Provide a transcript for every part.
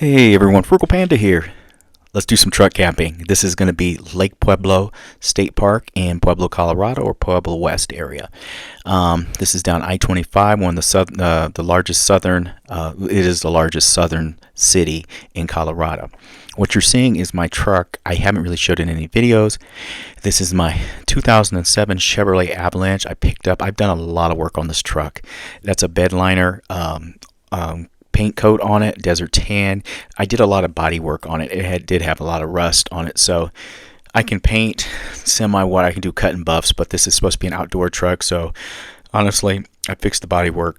Hey everyone, Frugal Panda here. Let's do some truck camping. This is going to be Lake Pueblo State Park in Pueblo, Colorado, or Pueblo West area. This is down I-25, one of the largest southern. It is the largest southern city in Colorado. What you're seeing is my truck. I haven't really showed it in any videos. This is my 2007 Chevrolet Avalanche. I picked up. I've done a lot of work on this truck. That's a bed liner. Paint coat on it, desert tan. I did a lot of body work on it. It did have a lot of rust on it, so I can paint semi-what I can do cut and buffs, but this is supposed to be an outdoor truck, so honestly I fixed the body work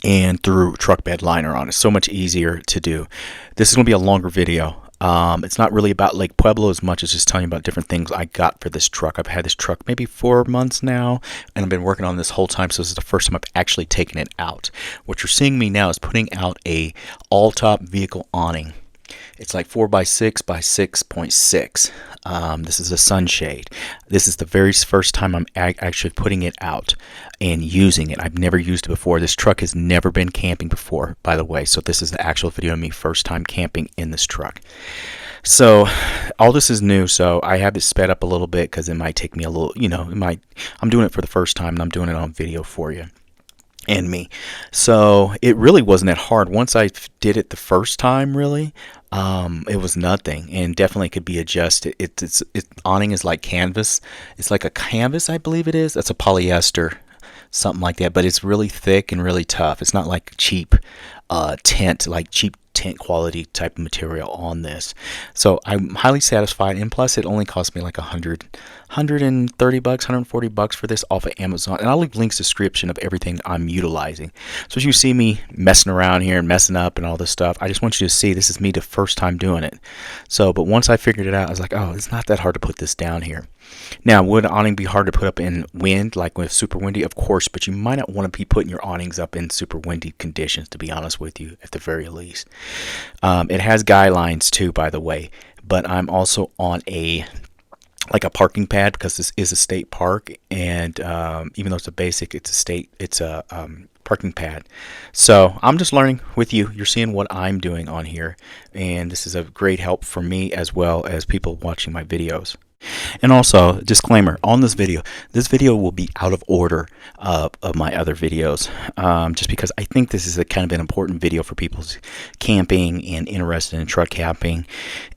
and threw truck bed liner on it. So much easier to do. This is going to be a longer video. It's not really about Lake Pueblo as much as just telling you about different things I got for this truck. I've had this truck maybe 4 months now, and I've been working on this whole time, so this is the first time I've actually taken it out. What you're seeing me now is putting out a all-top vehicle awning. It's like 4x6 by 6.6. This is a sunshade. This is the very first time I'm actually putting it out and using it. I've never used it before. This truck has never been camping before, by the way. So this is the actual video of me first time camping in this truck. So all this is new, so I have it sped up a little bit because it might take me a little, I'm doing it for the first time and I'm doing it on video for you and me. So it really wasn't that hard. Once I did it the first time, really, it was nothing, and definitely could be adjusted. It's awning is like canvas. It's like a canvas, I believe it is. That's a polyester, something like that, but it's really thick and really tough. It's not like cheap tent, like cheap tent quality type of material on this. So I'm highly satisfied, and plus it only cost me like $130, $140 for this off of Amazon, and I'll leave links description of everything I'm utilizing. So as you see me messing around here and messing up and all this stuff, I just want you to see this is me the first time doing it. So but once I figured it out, I was like, oh, it's not that hard to put this down here. Now, would awning be hard to put up in wind, like with super windy? Of course, but you might not want to be putting your awnings up in super windy conditions, to be honest with you, at the very least. It has guy lines too, by the way, but I'm also on a parking pad because this is a state park, and even though it's a basic, it's a parking pad. So I'm just learning with you. You're seeing what I'm doing on here, and this is a great help for me as well as people watching my videos. And also, disclaimer, on this video will be out of order of my other videos, just because I think this is a kind of an important video for people camping and interested in truck camping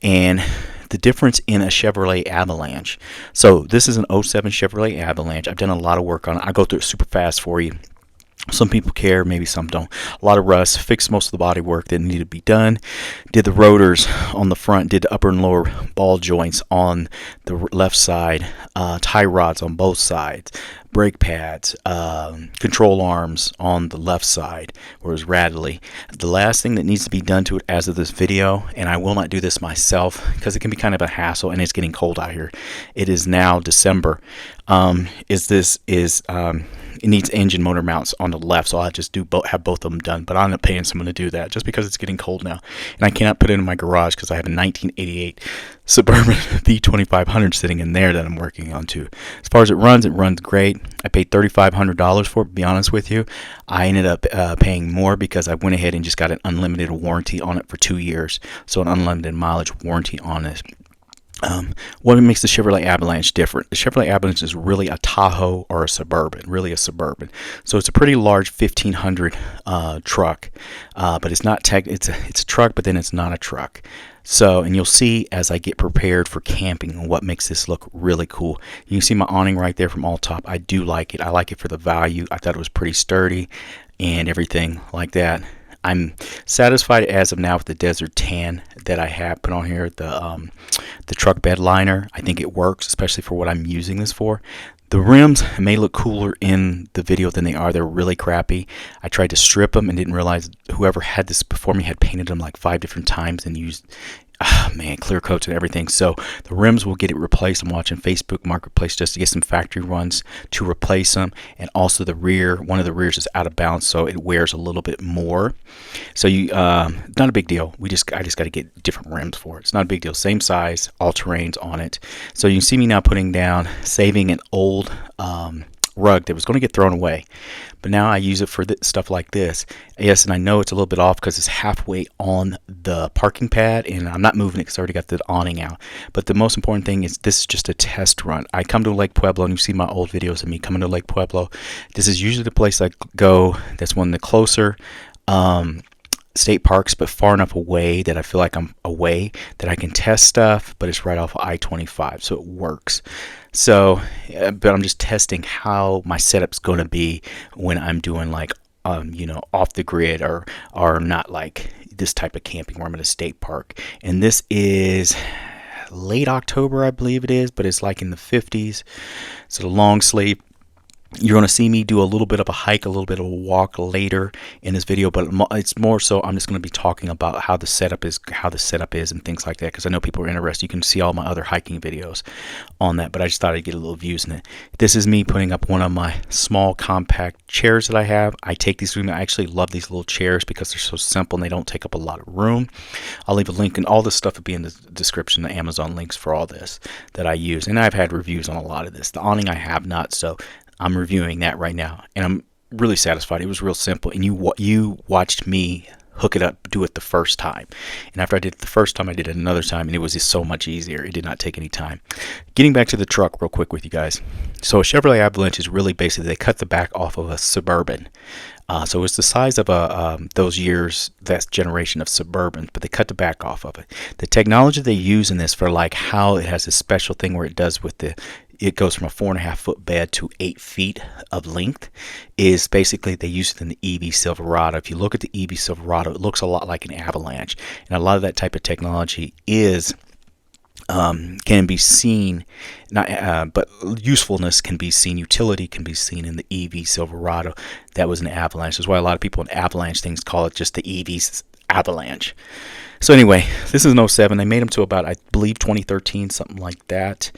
and the difference in a Chevrolet Avalanche. So this is an 07 Chevrolet Avalanche. I've done a lot of work on it. I'll go through it super fast for you. Some people care, maybe some don't. A lot of rust, fixed most of the body work that needed to be done. Did the rotors on the front, did the upper and lower ball joints on the left side, tie rods on both sides, brake pads, control arms on the left side where it was rattly. The last thing that needs to be done to it as of this video, and I will not do this myself because it can be kind of a hassle and it's getting cold out here. It is now December. It needs engine motor mounts on the left, so I'll just have both of them done, but I'm not paying someone to do that just because it's getting cold now, and I cannot put it in my garage because I have a 1988 Suburban V2500 sitting in there that I'm working on too. As far as it runs great. I paid $3,500 for it, to be honest with you. I ended up paying more because I went ahead and just got an unlimited warranty on it for 2 years, so an unlimited mileage warranty on it. What makes the Chevrolet Avalanche different? The Chevrolet Avalanche is really a Tahoe or a Suburban, really a Suburban. So it's a pretty large 1500 truck, but it's not it's a truck, but then it's not a truck. So, and you'll see as I get prepared for camping what makes this look really cool. You can see my awning right there from all top. I do like it. I like it for the value. I thought it was pretty sturdy and everything like that. I'm satisfied as of now with the desert tan that I have put on here, the truck bed liner. I think it works, especially for what I'm using this for. The rims may look cooler in the video than they are. They're really crappy. I tried to strip them and didn't realize whoever had this before me had painted them like 5 different times and used clear coats and everything. So the rims will get it replaced. I'm watching Facebook Marketplace just to get some factory runs to replace them, and also the rear, one of the rears is out of balance, so it wears a little bit more. So you not a big deal. I just got to get different rims for it. It's not a big deal. Same size, all terrains on it. So you can see me now putting down, saving an old rug that was going to get thrown away, but now I use it for stuff like this. Yes, and I know it's a little bit off because it's halfway on the parking pad, and I'm not moving it because I already got the awning out. But the most important thing is this is just a test run. I come to Lake Pueblo, and you see my old videos of me coming to Lake Pueblo. This is usually the place I go that's one of the closer state parks, but far enough away that I feel like I'm away that I can test stuff, but it's right off of I-25, so it works. So, but I'm just testing how my setup's going to be when I'm doing like, off the grid or not like this type of camping where I'm at a state park. And this is late October, I believe it is, but it's like in the 50s. So the long sleeve. You're going to see me do a little bit of a hike, a little bit of a walk later in this video, but it's more so I'm just going to be talking about how the setup is, and things like that, because I know people are interested. You can see all my other hiking videos on that, but I just thought I'd get a little views in it. This is me putting up one of my small compact chairs that I have. I take these with me. I actually love these little chairs because they're so simple and they don't take up a lot of room. I'll leave a link, and all this stuff will be in the description, the Amazon links for all this that I use, and I've had reviews on a lot of this. The awning I have not, so I'm reviewing that right now, and I'm really satisfied. It was real simple, and you watched me hook it up, do it the first time, and after I did it the first time, I did it another time, and it was just so much easier. It did not take any time. Getting back to the truck real quick with you guys. So a Chevrolet Avalanche is really basically they cut the back off of a Suburban. So it's the size of those years, that generation of Suburbans, but they cut the back off of it. The technology they use in this for like how it has this special thing where it does with it goes from a 4.5 foot bed to 8 feet of length is basically they use it in the EV Silverado. If you look at the EV Silverado, it looks a lot like an Avalanche, and a lot of that type of technology can be seen, but usefulness can be seen, utility can be seen in the EV Silverado. That was an Avalanche. That's why a lot of people in Avalanche things call it just the EV Avalanche. So anyway, this is an 07. They made them to about, I believe, 2013, something like that.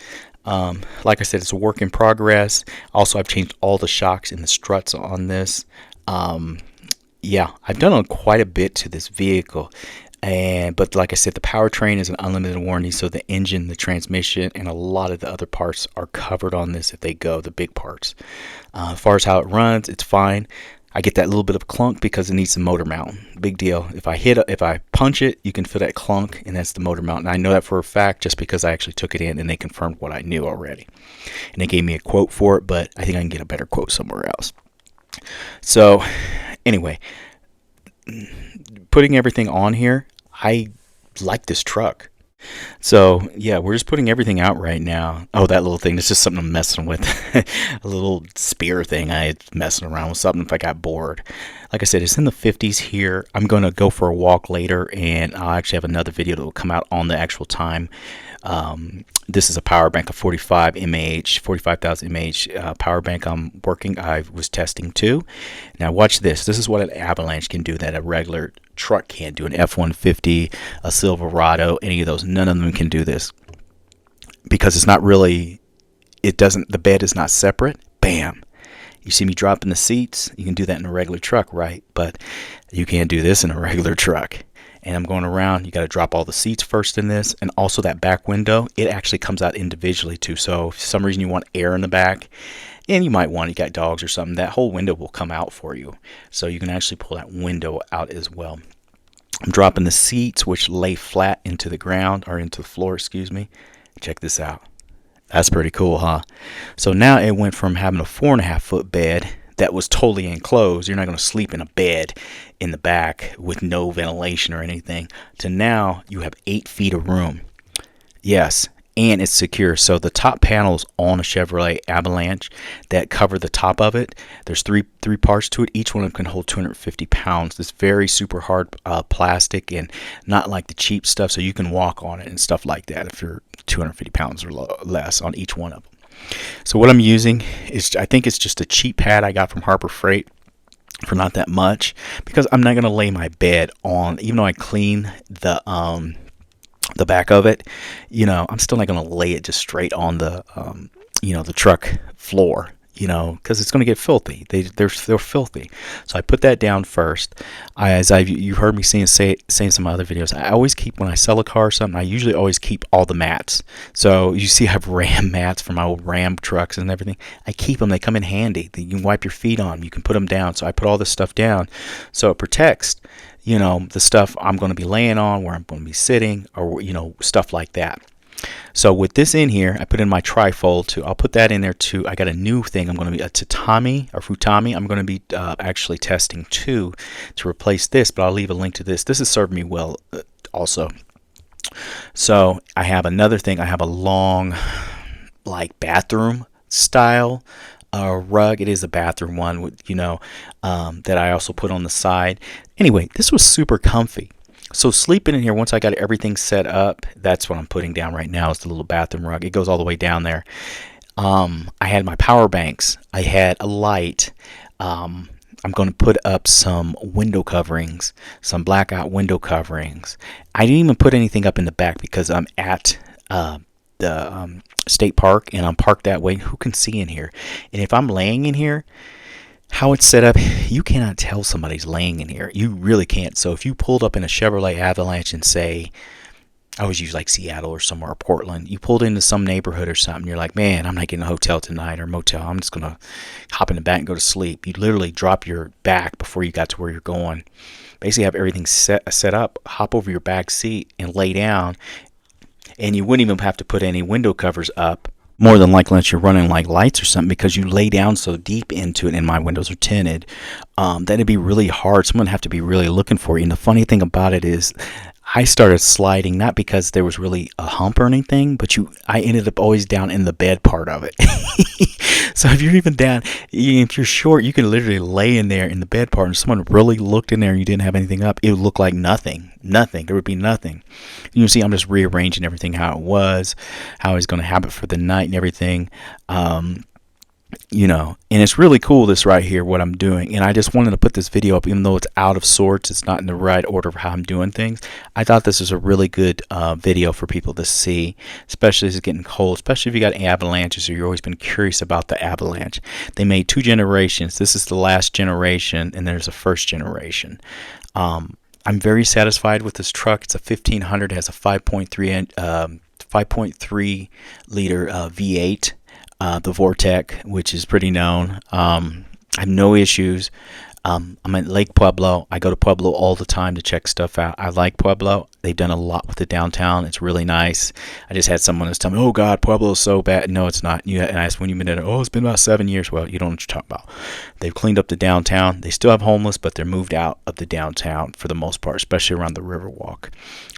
Like I said, it's a work in progress. Also, I've changed all the shocks and the struts on this. Yeah, I've done quite a bit to this vehicle. But like I said, the powertrain is an unlimited warranty, so the engine, the transmission, and a lot of the other parts are covered on this if they go, the big parts. As far as how it runs, it's fine. I get that little bit of clunk because it needs some motor mount. Big deal. If I punch it, you can feel that clunk, and that's the motor mount. And I know that for a fact just because I actually took it in and they confirmed what I knew already. And they gave me a quote for it, but I think I can get a better quote somewhere else. So anyway, putting everything on here, I like this truck. So yeah, we're just putting everything out right now. Oh, that little thing, that's just something I'm messing with. A little spear thing I had messing around with, something if I got bored. Like I said, it's in the 50s here. I'm going to go for a walk later, and I'll actually have another video that will come out on the actual time. This is a power bank, a 45,000 mAh power bank I was testing too. Now watch this. This is what an Avalanche can do that a regular truck can't do. An F-150, a Silverado, any of those. None of them can do this because it's not really, the bed is not separate. Bam. You see me dropping the seats. You can do that in a regular truck, right? But you can't do this in a regular truck. And I'm going around, you got to drop all the seats first in this, and also that back window, it actually comes out individually too. So if for some reason you want air in the back, and you got dogs or something, that whole window will come out for you. So you can actually pull that window out as well. I'm dropping the seats, which lay flat into the ground, or into the floor, excuse me. Check this out. That's pretty cool, huh? So now it went from having a 4.5 foot bed that was totally enclosed. You're not going to sleep in a bed in the back with no ventilation or anything, to now you have 8 feet of room. Yes, and it's secure. So the top panels on a Chevrolet Avalanche that cover the top of it, there's three parts to it. Each one of them can hold 250 pounds. This very super hard plastic, and not like the cheap stuff, so you can walk on it and stuff like that if you're 250 pounds or less on each one of them. So what I'm using is, I think it's just a cheap pad I got from Harbor Freight for not that much, because I'm not going to lay my bed on, even though I clean the back of it, I'm still not going to lay it just straight on the the truck floor. you know, because it's going to get filthy. They're filthy. So I put that down first. You heard me saying some other videos, I always keep, when I sell a car or something, I usually always keep all the mats. So you see I have Ram mats for my old Ram trucks and everything. I keep them. They come in handy. You can wipe your feet on them. You can put them down. So I put all this stuff down so it protects, you know, the stuff I'm going to be laying on, where I'm going to be sitting, or, you know, stuff like that. So with this in here, I put in my trifold too. I'll put that in there too. I got a new thing. I'm going to be a tatami or futami. I'm going to be actually testing too to replace this, but I'll leave a link to this. This has served me well also. So I have another thing. I have a long, like, bathroom style rug. It is a bathroom one, with, you know, that I also put on the side. Anyway, this was super comfy. So sleeping in here, once I got everything set up, that's what I'm putting down right now, is the little bathroom rug. It goes all the way down there. I had my power banks. I had a light. I'm going to put up some window coverings, some blackout window coverings. I didn't even put anything up in the back because I'm at the state park, and I'm parked that way. Who can see in here? And if I'm laying in here, how it's set up, you cannot tell somebody's laying in here. You really can't. So if you pulled up in a Chevrolet Avalanche and say, I always use like Seattle or somewhere, or Portland, you pulled into some neighborhood or something, you're like, man, I'm not getting a hotel tonight or motel. I'm just going to hop in the back and go to sleep. You literally drop your back before you got to where you're going. Basically have everything set up, hop over your back seat and lay down. And you wouldn't even have to put any window covers up. More than likely, unless you're running like lights or something, because you lay down so deep into it, and my windows are tinted, that'd be really hard. Someone would have to be really looking for you. And the funny thing about it is, I started sliding not because there was really a hump or anything, but I ended up always down in the bed part of it. So if you're even down, if you're short, you can literally lay in there in the bed part, and someone really looked in there and you didn't have anything up, it would look like nothing. There would be nothing. You see, I'm just rearranging everything how it was, how I was going to have it for the night and everything. You know, and it's really cool, this right here, what I'm doing. And I just wanted to put this video up, even though it's out of sorts, it's not in the right order of how I'm doing things. I thought this was a really good video for people to see, especially as it's getting cold, especially if you got avalanches or you've always been curious about the Avalanche. They made 2 generations. This is the last generation, and there's a first generation. I'm very satisfied with this truck. It's a 1500, has a 5.3 liter V8. The Vortec, which is pretty known. I have no issues. I'm at Lake Pueblo. I go to Pueblo all the time to check stuff out. I like Pueblo. They've done a lot with the downtown. It's really nice. I just had someone that's telling me, oh God, Pueblo is so bad. No, it's not. And I asked, when you've been there? Oh, it's been about 7 years. Well, you don't know what you're talking about. They've cleaned up the downtown. They still have homeless, but they're moved out of the downtown for the most part, especially around the Riverwalk.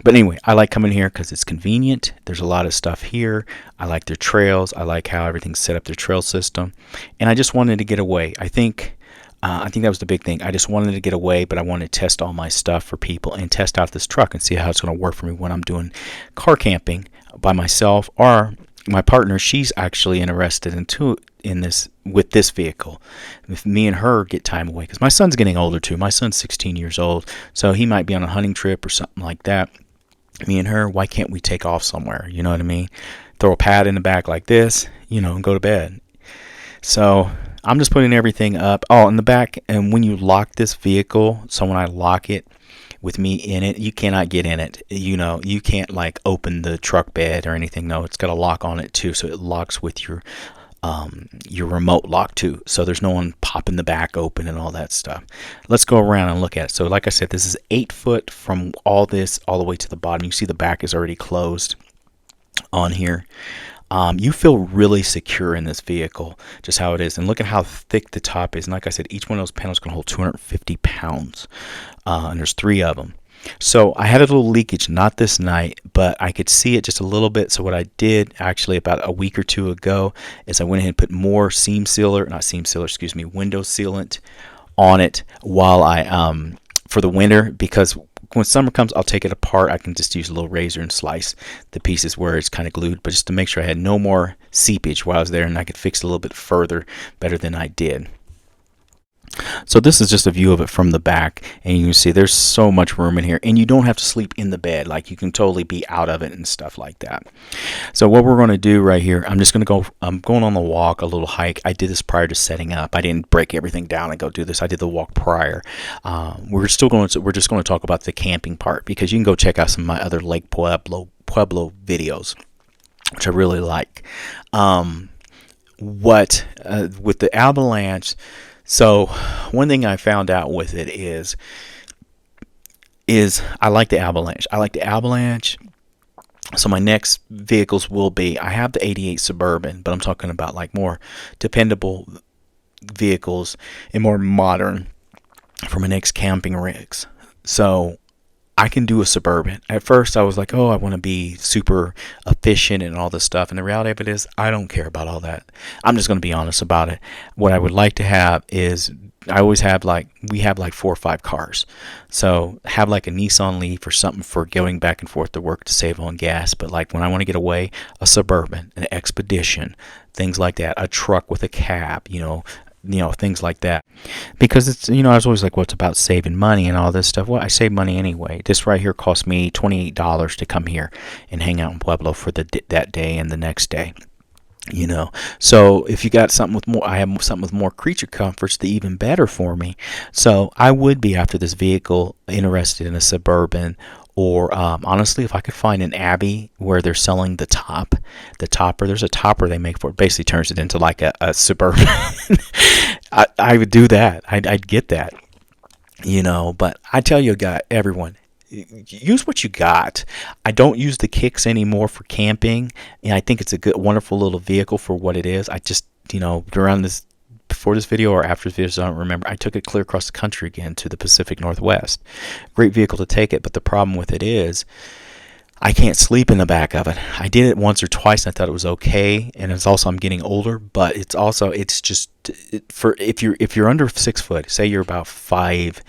But anyway, I like coming here because it's convenient. There's a lot of stuff here. I like their trails. I like how everything's set up, their trail system. And I just wanted to get away. I think that was the big thing. I just wanted to get away, but I wanted to test all my stuff for people and test out this truck and see how it's going to work for me when I'm doing car camping by myself, or my partner. She's actually interested in this with this vehicle. If me and her get time away, because my son's getting older too. My son's 16 years old, so he might be on a hunting trip or something like that. Me and her, why can't we take off somewhere? You know what I mean? Throw a pad in the back like this, you know, and go to bed. So I'm just putting everything up. Oh, in the back, and when you lock this vehicle, so when I lock it with me in it, you cannot get in it. You know, you can't like open the truck bed or anything. No, it's got a lock on it too, so it locks with your remote lock too. So there's no one popping the back open and all that stuff. Let's go around and look at it. So like I said, this is 8 foot from all this all the way to the bottom. You see the back is already closed on here. You feel really secure in this vehicle, just how it is. And look at how thick the top is. And like I said, each one of those panels can hold 250 pounds. And there's 3 of them. So I had a little leakage, not this night, but I could see it just a little bit. So what I did actually about a week or 2 ago is I went ahead and put more window sealant on it while I, for the winter, because when summer comes, I'll take it apart. I can just use a little razor and slice the pieces where it's kind of glued, but just to make sure I had no more seepage while I was there, and I could fix it a little bit further better than I did. So this is just a view of it from the back, and you can see there's so much room in here, and you don't have to sleep in the bed. Like, you can totally be out of it and stuff like that. So what we're going to do right here, I'm going on the walk, a little hike. I did this prior to setting up. I didn't break everything down and go do this. I did the walk prior. We're just going to talk about the camping part, because you can go check out some of my other Lake Pueblo videos, which I really like. With the Avalanche. So one thing I found out with it is I like the Avalanche. I like the Avalanche. So my next vehicles will be, I have the 88 Suburban, but I'm talking about like more dependable vehicles and more modern for my next camping rigs. So I can do a Suburban. At first I was like, oh, I want to be super efficient and all this stuff. And the reality of it is, I don't care about all that. I'm just going to be honest about it. What I would like to have is, we have like 4 or 5 cars. So have like a Nissan Leaf or something for going back and forth to work to save on gas. But like when I want to get away, a Suburban, an Expedition, things like that, a truck with a cab, things like that. Because it's, I was always like, well, it's about saving money and all this stuff. Well, I save money anyway. This right here cost me $28 to come here and hang out in Pueblo for that day and the next day. So if you got something with more, I have something with more creature comforts, the even better for me. So I would be, after this vehicle, interested in a Suburban, or honestly, if I could find an Abbey where they're selling the topper, there's a topper they make for it, basically turns it into like a Suburban. I would do that. I'd get that, but I tell you, everyone, use what you got. I don't use the Kicks anymore for camping, and I think it's a good, wonderful little vehicle for what it is. I just, before this video or after this video, I don't remember, I took it clear across the country again to the Pacific Northwest. Great vehicle to take it, but the problem with it is I can't sleep in the back of it. I did it once or twice and I thought it was okay, and it's also, I'm getting older, but it's just for if you're under 6 foot, say you're about 5,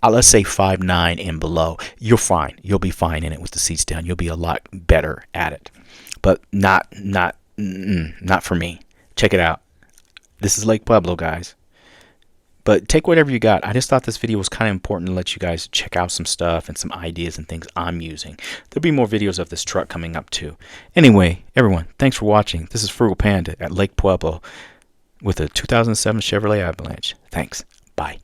let's say 5'9" and below, you're fine. You'll be fine in it with the seats down. You'll be a lot better at it, but not for me. Check it out. This is Lake Pueblo, guys. But take whatever you got. I just thought this video was kind of important to let you guys check out some stuff and some ideas and things I'm using. There'll be more videos of this truck coming up too. Anyway, everyone, thanks for watching. This is Frugal Panda at Lake Pueblo with a 2007 Chevrolet Avalanche. Thanks. Bye.